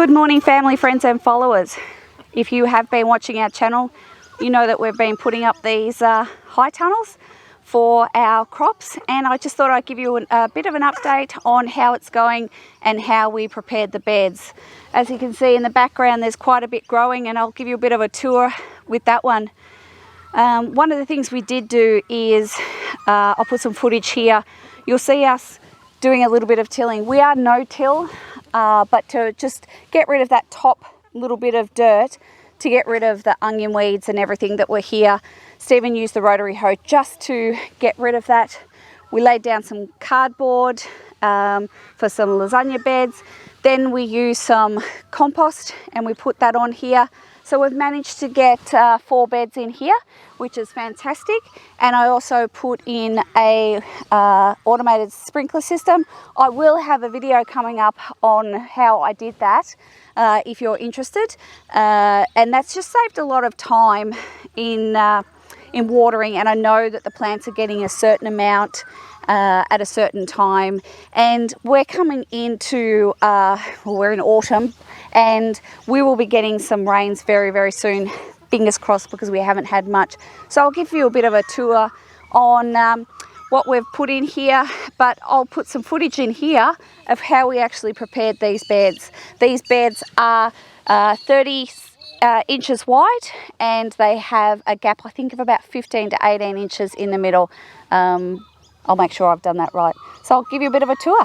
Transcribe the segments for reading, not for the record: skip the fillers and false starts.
Good morning, family, friends and followers. If you have been watching our channel, you know that we've been putting up these high tunnels for our crops, and I just thought I'd give you a bit of an update on how it's going and how we prepared the beds. As you can see in the background, there's quite a bit growing, and I'll give you a bit of a tour with that one. One of the things we did do is, I'll put some footage here. You'll see us doing a little bit of tilling. We are no-till, but to just get rid of that top little bit of dirt, to get rid of the onion weeds and everything that were here. Stephen used the rotary hoe just to get rid of that. We laid down some cardboard for some lasagna beds. Then we used some compost and we put that on here. So we've managed to get 4 beds in here, which is fantastic. And I also put in a automated sprinkler system. I will have a video coming up on how I did that, if you're interested. And that's just saved a lot of time in watering, and I know that the plants are getting a certain amount at a certain time. And we're coming into, we're in autumn, and we will be getting some rains very, very soon. Fingers crossed, because we haven't had much. So I'll give you a bit of a tour on what we've put in here, but I'll put some footage in here of how we actually prepared these beds. These beds are 30 inches wide, and they have a gap, I think, of about 15 to 18 inches in the middle. I'll make sure I've done that right. So I'll give you a bit of a tour.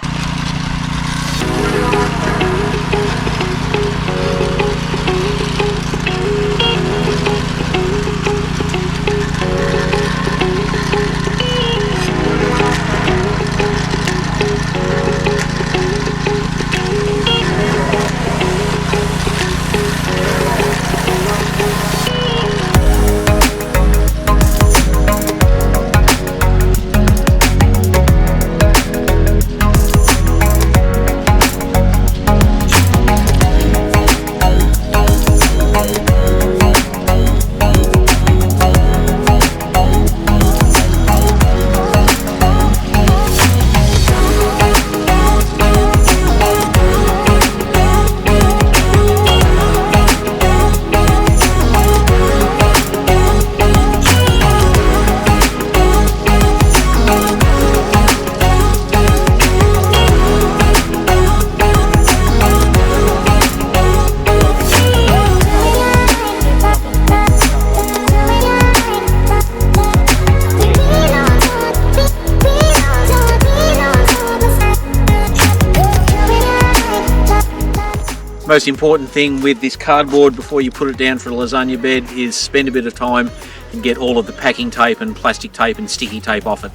Most important thing with this cardboard before you put it down for a lasagna bed is spend a bit of time and get all of the packing tape and plastic tape and sticky tape off it.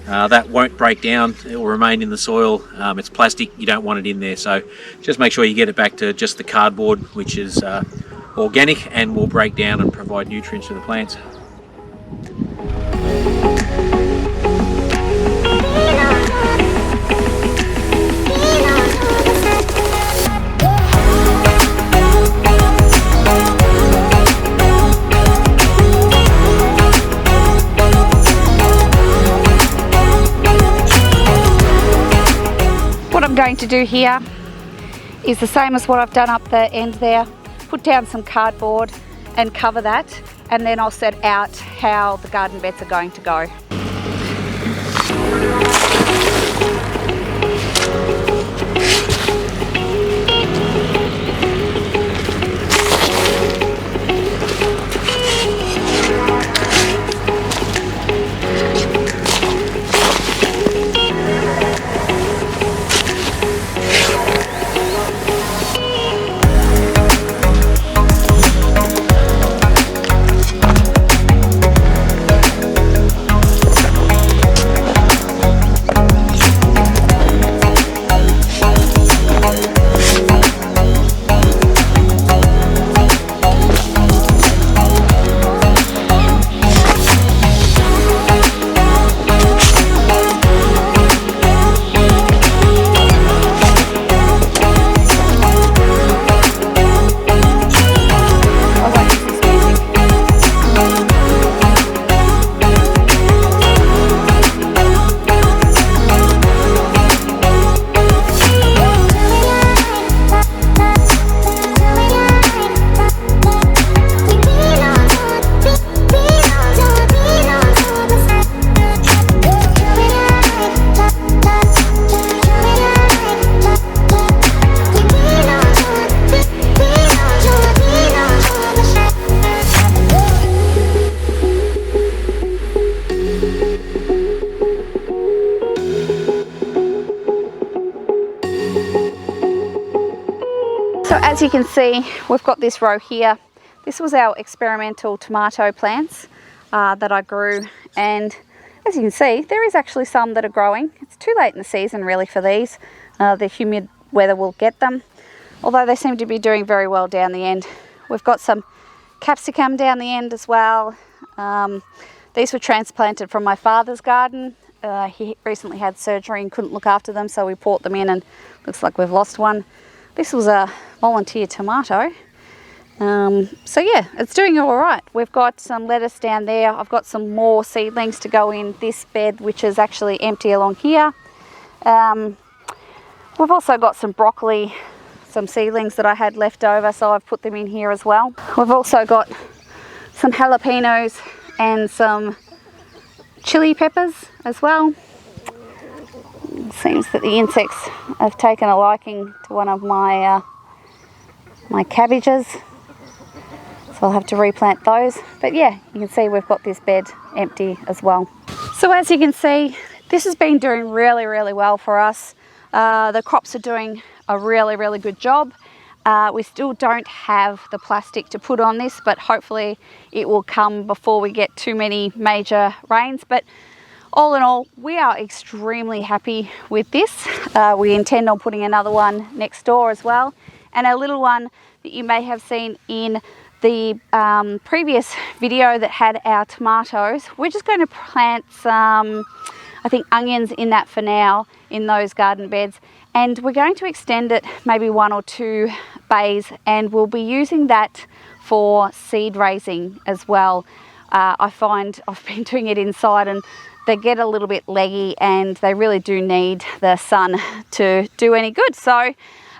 That won't break down, it will remain in the soil. It's plastic, you don't want it in there, so just make sure you get it back to just the cardboard, which is organic and will break down and provide nutrients to the plants. What I'm going to do here is the same as what I've done up the end there. Put down some cardboard and cover that, and then I'll set out how the garden beds are going to go. as you can see, we've got this row here. This was our experimental tomato plants that I grew, and as you can see, there is actually some that are growing. It's too late in the season really for these. The humid weather will get them, although they seem to be doing very well down the end. We've got some capsicum down the end as well. These were transplanted from my father's garden. He recently had surgery and couldn't look after them, so we brought them in, and looks like we've lost one. This was a volunteer tomato. So yeah, it's doing all right. We've got some lettuce down there. I've got some more seedlings to go in this bed, which is actually empty along here. We've also got some broccoli, some seedlings that I had left over, so I've put them in here as well. We've also got some jalapenos and some chili peppers as well. It seems that the insects have taken a liking to one of my my cabbages, so I'll have to replant those. But yeah, you can see we've got this bed empty as well. So as you can see, this has been doing really well for us. The crops are doing a really good job. We still don't have the plastic to put on this, but hopefully it will come before we get too many major rains. But all in all, we are extremely happy with this. We intend on putting another one next door as well. And a little one that you may have seen in the previous video that had our tomatoes, we're just going to plant some, I think, onions in that for now, in those garden beds. And we're going to extend it maybe 1 or 2 bays, and we'll be using that for seed raising as well. I find I've been doing it inside and they get a little bit leggy, and they really do need the sun to do any good. So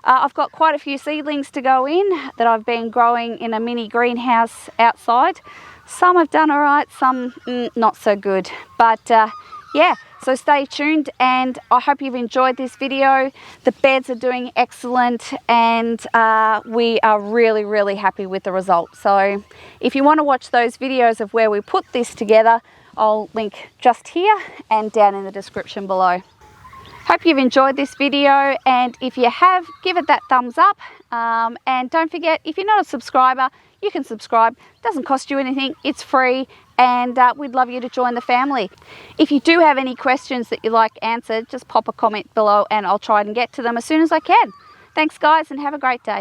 I've got quite a few seedlings to go in that I've been growing in a mini greenhouse outside. Some have done all right, some not so good. But yeah, so stay tuned, and I hope you've enjoyed this video. The beds are doing excellent, and we are really happy with the result. So if you want to watch those videos of where we put this together, I'll link just here and down in the description below. Hope you've enjoyed this video, and if you have, give it that thumbs up, and don't forget, if you're not a subscriber, you can subscribe. It doesn't cost you anything, it's free, and we'd love you to join the family. If you do have any questions that you'd like answered, just pop a comment below and I'll try and get to them as soon as I can. Thanks guys, and have a great day.